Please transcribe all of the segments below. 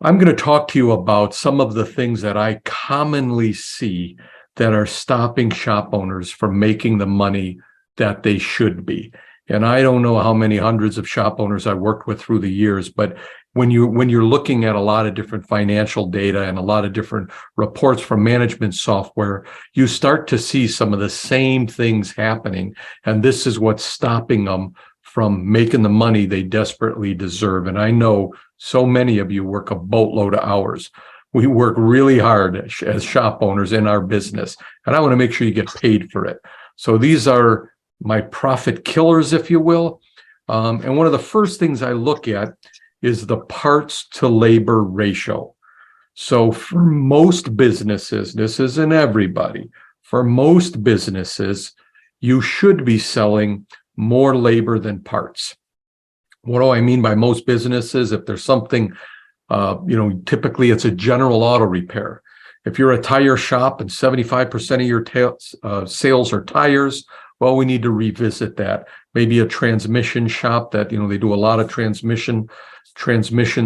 I'm going to talk to you about some of the things that I commonly see that are stopping shop owners from making the money that they should be. And I don't know how many hundreds of shop owners I worked with through the years, but when you're looking at a lot of different financial data and a lot of different reports from management software, you start to see some of the same things happening. And this is what's stopping them from making the money they desperately deserve. And I know so many of you work a boatload of hours. We work really hard as shop owners in our business, and I want to make sure you get paid for it. So these are my profit killers, if you will. And one of the first things I look at is the parts to labor ratio. So for most businesses, this isn't everybody, for most businesses, you should be selling more labor than parts. What do I mean by most businesses? If there's something, typically it's a general auto repair. If you're a tire shop and 75% of your sales are tires, well, we need to revisit that. Maybe a transmission shop that, they do a lot of transmissions,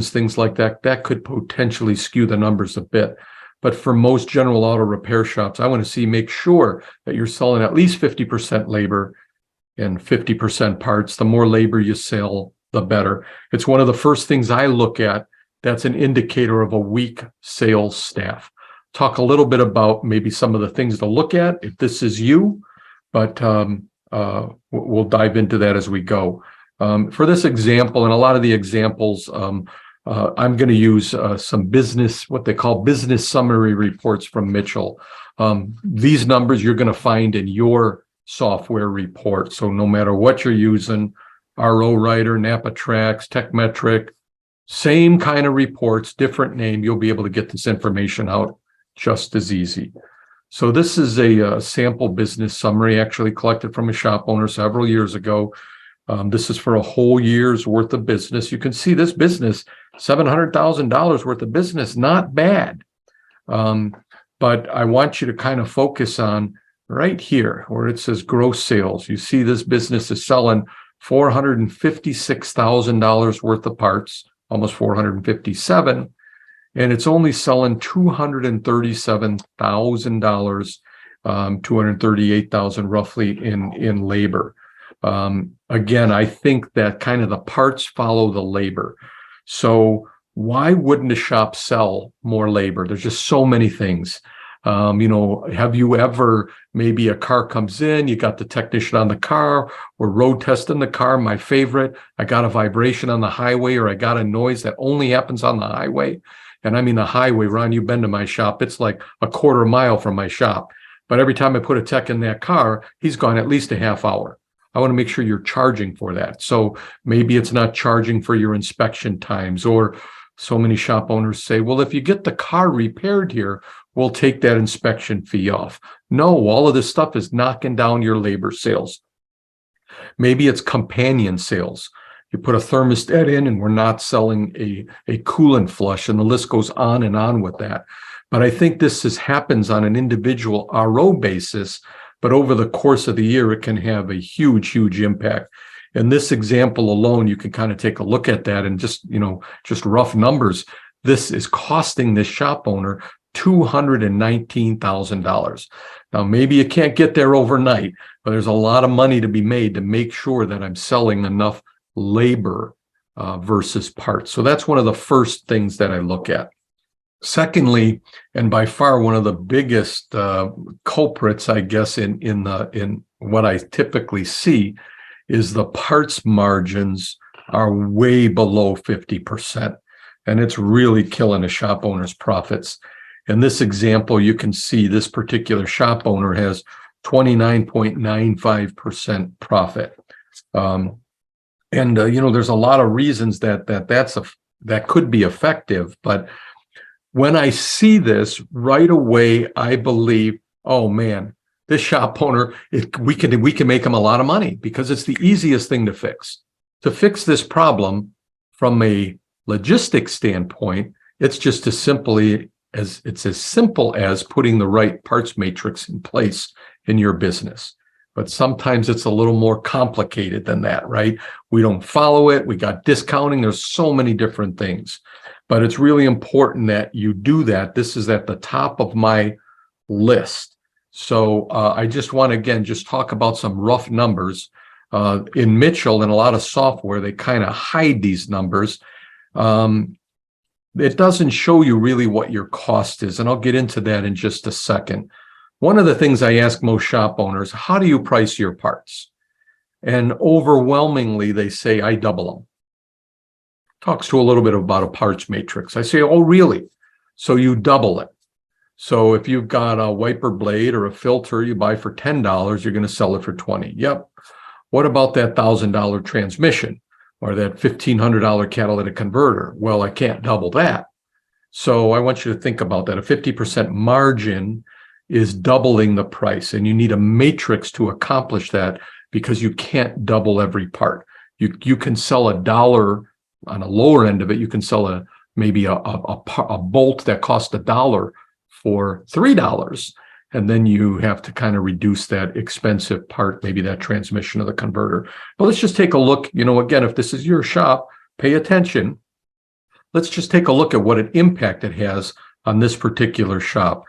things like that. That could potentially skew the numbers a bit. But for most general auto repair shops, I want to make sure that you're selling at least 50% labor and 50% parts. The more labor you sell, the better. It's one of the first things I look at. That's an indicator of a weak sales staff. Talk a little bit about maybe some of the things to look at if this is you, but we'll dive into that as we go. For this example, and a lot of the examples, I'm going to use what they call business summary reports from Mitchell. These numbers you're going to find in your software report. So no matter what you're using, RO Writer, NapaTrax, TechMetric, same kind of reports, different name, you'll be able to get this information out just as easy. So this is a sample business summary actually collected from a shop owner several years ago. This is for a whole year's worth of business. You can see this business, $700,000 worth of business, not bad. But I want you to kind of focus on right here where it says gross sales. You see this business is selling $456,000 worth of parts, almost 457, and it's only selling $237,000, $238,000 roughly in labor. Again, I think that kind of the parts follow the labor. So why wouldn't a shop sell more labor? There's just so many things. Have you ever, maybe a car comes in, you got the technician on the car, or road testing the car, my favorite, I got a vibration on the highway, or I got a noise that only happens on the highway. And I mean the highway, Ron, you've been to my shop, it's like a quarter mile from my shop. But every time I put a tech in that car, he's gone at least a half hour. I want to make sure you're charging for that. So maybe it's not charging for your inspection times, or so many shop owners say, well, if you get the car repaired here, we'll take that inspection fee off. No, all of this stuff is knocking down your labor sales. Maybe it's companion sales. You put a thermostat in and we're not selling a coolant flush, and the list goes on and on with that. But I think this happens on an individual RO basis, but over the course of the year, it can have a huge, huge impact. In this example alone, you can kind of take a look at that and just rough numbers. This is costing this shop owner $219,000. Now, maybe you can't get there overnight, but there's a lot of money to be made to make sure that I'm selling enough labor versus parts. So that's one of the first things that I look at. Secondly, and by far one of the biggest culprits, I guess, in what I typically see, is the parts margins are way below 50%. And it's really killing a shop owner's profits. In this example, you can see this particular shop owner has 29.95% profit. There's a lot of reasons that could be effective, but when I see this right away, I believe, oh man, this shop owner, we can make him a lot of money, because it's the easiest thing to fix. To fix this problem from a logistics standpoint, it's just as simple as putting the right parts matrix in place in your business. But sometimes it's a little more complicated than that, right? We don't follow it. We got discounting. There's so many different things. but it's really important that you do that. This is at the top of my list. So I just want to, again, just talk about some rough numbers. In Mitchell and a lot of software, they kind of hide these numbers. It doesn't show you really what your cost is, and I'll get into that in just a second. One of the things I ask most shop owners, how do you price your parts? And overwhelmingly, they say, I double them. Talks to a little bit about a parts matrix. I say, oh, really? So you double it. So if you've got a wiper blade or a filter you buy for $10, you're going to sell it for $20. Yep. What about that $1,000 transmission or that $1,500 catalytic converter? Well, I can't double that. So I want you to think about that. A 50% margin is doubling the price, and you need a matrix to accomplish that because you can't double every part. You can sell $1 on a lower end of it. You can sell maybe a bolt that costs $1 for $3. And then you have to kind of reduce that expensive part, maybe that transmission of the converter. But let's just take a look, again, if this is your shop, pay attention. Let's just take a look at what an impact it has on this particular shop.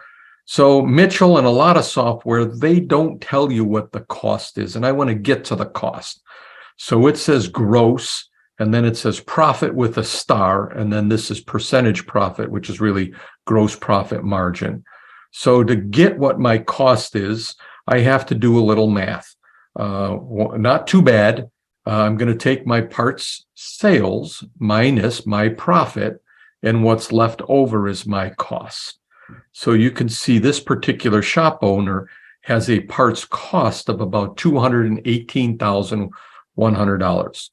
So Mitchell and a lot of software, they don't tell you what the cost is. And I want to get to the cost. So it says gross, and then it says profit with a star. And then this is percentage profit, which is really gross profit margin. So to get what my cost is, I have to do a little math. Not too bad. I'm going to take my parts sales minus my profit, and what's left over is my cost. So you can see this particular shop owner has a parts cost of about $218,100.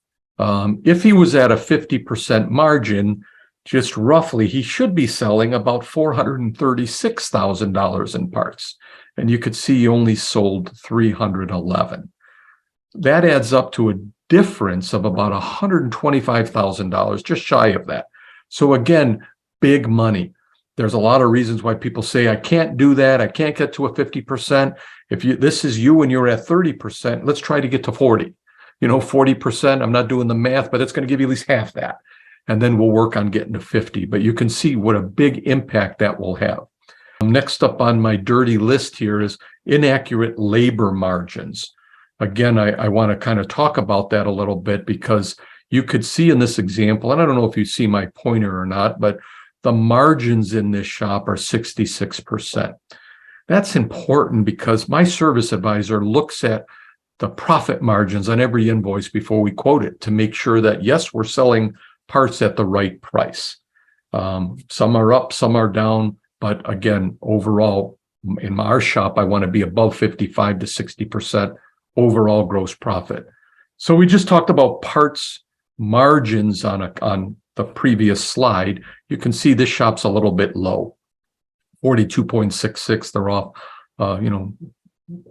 If he was at a 50% margin, just roughly, he should be selling about $436,000 in parts. And you could see he only sold 311. That adds up to a difference of about $125,000, just shy of that. So again, big money. There's a lot of reasons why people say, I can't do that. I can't get to a 50%. If this is you and you're at 30%, let's try to get to 40. 40%, I'm not doing the math, but it's going to give you at least half that. And then we'll work on getting to 50. But you can see what a big impact that will have. Next up on my dirty list here is inaccurate labor margins. Again, I want to kind of talk about that a little bit because you could see in this example, and I don't know if you see my pointer or not, but the margins in this shop are 66%. That's important because my service advisor looks at the profit margins on every invoice before we quote it to make sure that, yes, we're selling parts at the right price. Some are up, some are down, but again, overall, in our shop, I want to be above 55 to 60% overall gross profit. So we just talked about parts margins on the previous slide. You can see this shop's a little bit low, 42.66. They're off,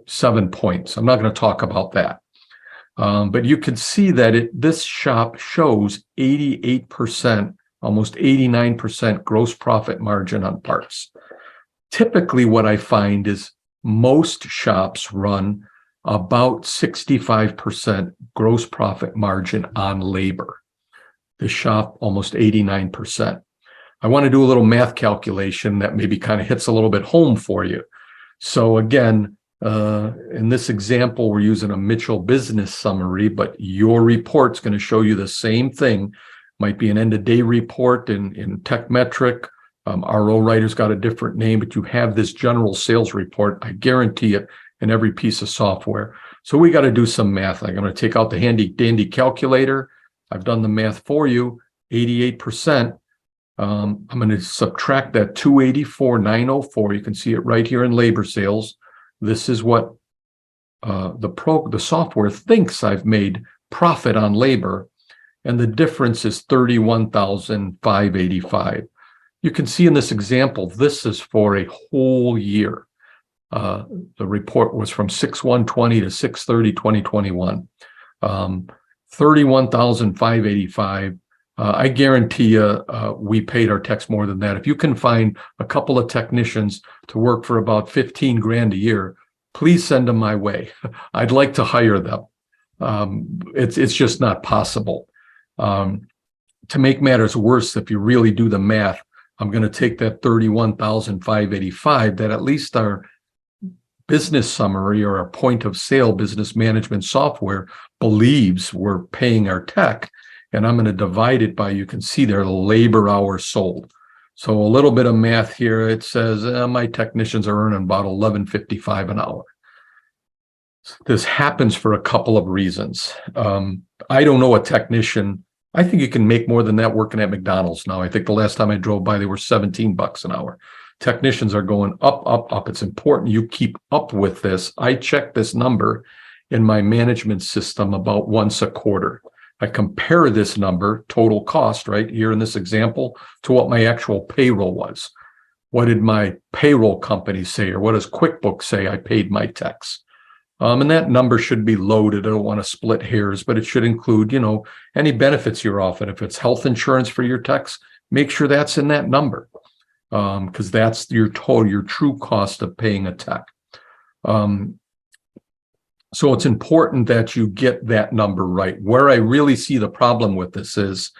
7 points. I'm not going to talk about that. But you can see that this shop shows 88%, almost 89% gross profit margin on parts. Typically, what I find is most shops run about 65% gross profit margin on labor. The shop, almost 89%. I want to do a little math calculation that maybe kind of hits a little bit home for you. So again, in this example, we're using a Mitchell business summary, but your report's going to show you the same thing. Might be an end-of-day report in TechMetric. RO Writer's got a different name, but you have this general sales report. I guarantee it in every piece of software. So we got to do some math. Like I'm going to take out the handy dandy calculator. I've done the math for you, 88%. I'm going to subtract that 284,904. You can see it right here in labor sales. This is what the software thinks I've made profit on labor, and the difference is 31,585. You can see in this example, this is for a whole year. The report was from 6/1/20 to 6/30/2021. 31,585. I guarantee you we paid our techs more than that. If you can find a couple of technicians to work for about 15 grand a year, please send them my way. I'd like to hire them. It's just not possible. to make matters worse, if you really do the math, I'm going to take that 31,585 that at least our business summary or our point of sale business management software believes we're paying our tech. And I'm going to divide it by, you can see there, the labor hours sold. So a little bit of math here. It says my technicians are earning about $11.55 an hour. This happens for a couple of reasons. I don't know a technician. I think you can make more than that working at McDonald's now. I think the last time I drove by, they were $17 an hour. Technicians are going up, up, up. It's important you keep up with this. I check this number in my management system about once a quarter. I compare this number, total cost, right here in this example, to what my actual payroll was. What did my payroll company say, or what does QuickBooks say I paid my techs? And that number should be loaded. I don't want to split hairs, but it should include, any benefits you're offered. If it's health insurance for your techs, make sure that's in that number, because that's your true cost of paying a tech. So it's important that you get that number right. Where I really see the problem with this is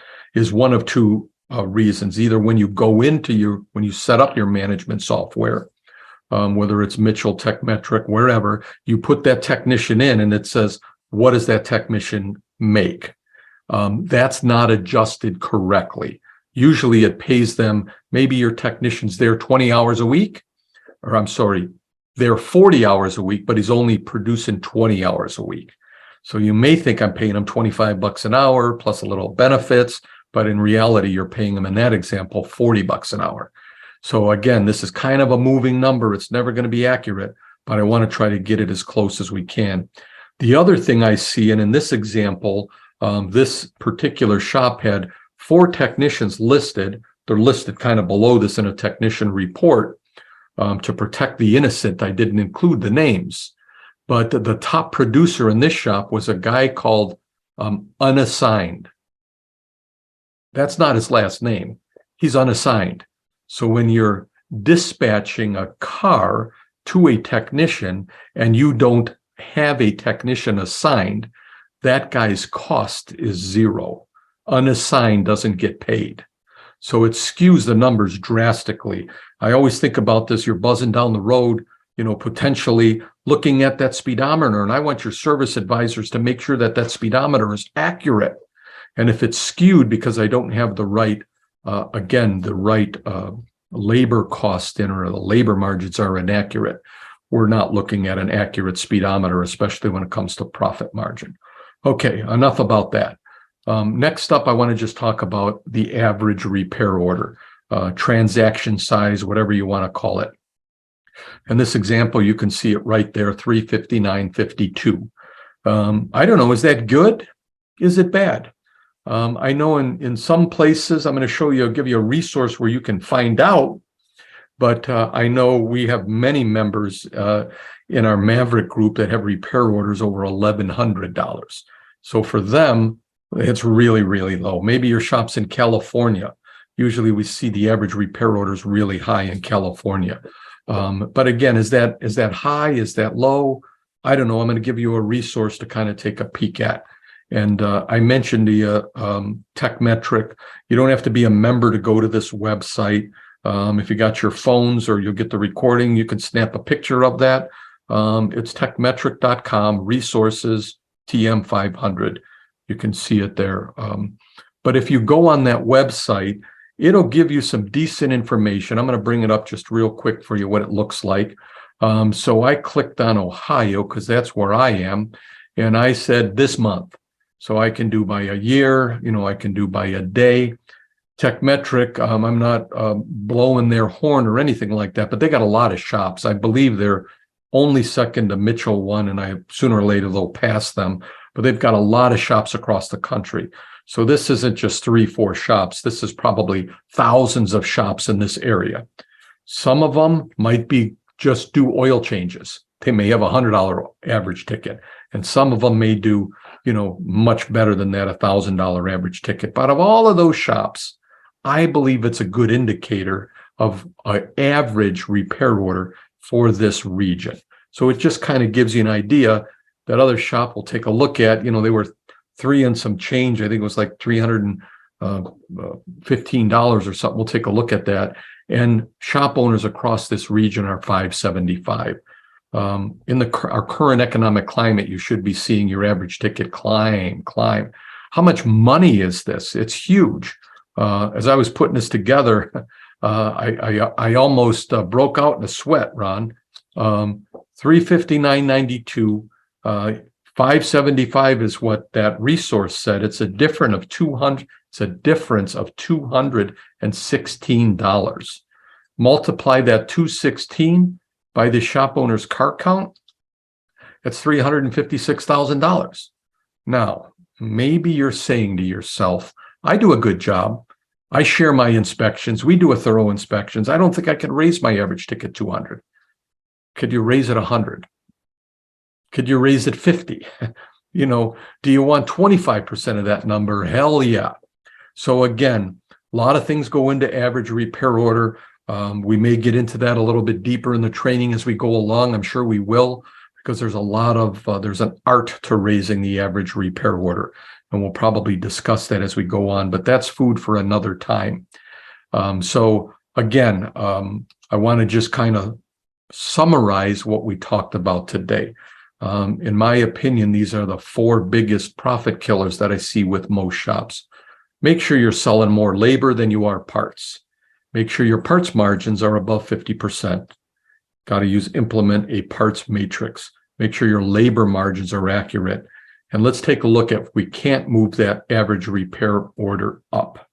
one of two reasons. Either when you when you set up your management software, whether it's Mitchell, TechMetric, wherever, you put that technician in and it says, what does that technician make? That's not adjusted correctly. Usually it pays them, maybe your technician's there 20 hours a week, or I'm sorry, they're 40 hours a week, but he's only producing 20 hours a week. So you may think I'm paying him $25 an hour plus a little benefits, but in reality, you're paying him in that example, $40 an hour. So again, this is kind of a moving number. It's never going to be accurate, but I want to try to get it as close as we can. The other thing I see, and in this example, this particular shop had 4 technicians listed. They're listed kind of below this in a technician report. To protect the innocent, I didn't include the names. But the top producer in this shop was a guy called Unassigned. That's not his last name. He's unassigned. So when you're dispatching a car to a technician and you don't have a technician assigned, that guy's cost is 0. Unassigned doesn't get paid. So it skews the numbers drastically. I always think about this. You're buzzing down the road, potentially looking at that speedometer, and I want your service advisors to make sure that that speedometer is accurate. And if it's skewed because I don't have the right labor cost in, or the labor margins are inaccurate, we're not looking at an accurate speedometer, especially when it comes to profit margin. Okay, enough about that. Next up, I want to just talk about the average repair order, transaction size, whatever you want to call it. In this example, you can see it right there, $359.52. I don't know, is that good? Is it bad? I know in some places, I'm going to give you a resource where you can find out, but I know we have many members in our Maverick group that have repair orders over $1,100. So for them, it's really, really low. Maybe your shop's in California. Usually we see the average repair orders really high in California. But again, is that high? Is that low? I don't know. I'm going to give you a resource to kind of take a peek at. And I mentioned the TechMetric. You don't have to be a member to go to this website. If you got your phones or you'll get the recording, you can snap a picture of that. It's techmetric.com, resources, TM500. You can see it there. But if you go on that website, it'll give you some decent information. I'm going to bring it up just real quick for you, what it looks like. So I clicked on Ohio because that's where I am. And I said this month. So I can do by a year, I can do by a day. TechMetric, I'm not blowing their horn or anything like that, but they got a lot of shops. I believe they're only second to Mitchell one, and sooner or later they'll pass them. But they've got a lot of shops across the country. So this isn't just 3-4 shops. This is probably thousands of shops in this area. Some of them might be just do oil changes. They may have a $100 average ticket, and some of them may do, much better than that, $1,000 average ticket. But of all of those shops, I believe it's a good indicator of an average repair order for this region. So it just kind of gives you an idea. That other shop will take a look at, they were 3 and some change. I think it was like 300 and $15 or something. We'll take a look at that. And shop owners across this region are $575. In our current economic climate, you should be seeing your average ticket climb. How much money is this? It's huge. As I was putting this together, I almost broke out in a sweat, Ron. $359.92, 575 is what that resource said. It's a difference of $216. Multiply that 216 by the shop owner's car count. That's $356,000. Now, maybe you're saying to yourself, I do a good job. I share my inspections. We do a thorough inspections. I don't think I can raise my average ticket 200. Could you raise it 100? Could you raise it 50? Do you want 25% of that number? Hell yeah. So again, a lot of things go into average repair order. We may get into that a little bit deeper in the training as we go along. I'm sure we will, because there's there's an art to raising the average repair order. And we'll probably discuss that as we go on, but that's food for another time. So again, I want to just kind of summarize what we talked about today. In my opinion, these are the 4 biggest profit killers that I see with most shops. Make sure you're selling more labor than you are parts. Make sure your parts margins are above 50%. Got to implement a parts matrix. Make sure your labor margins are accurate. And let's take a look at if we can't move that average repair order up.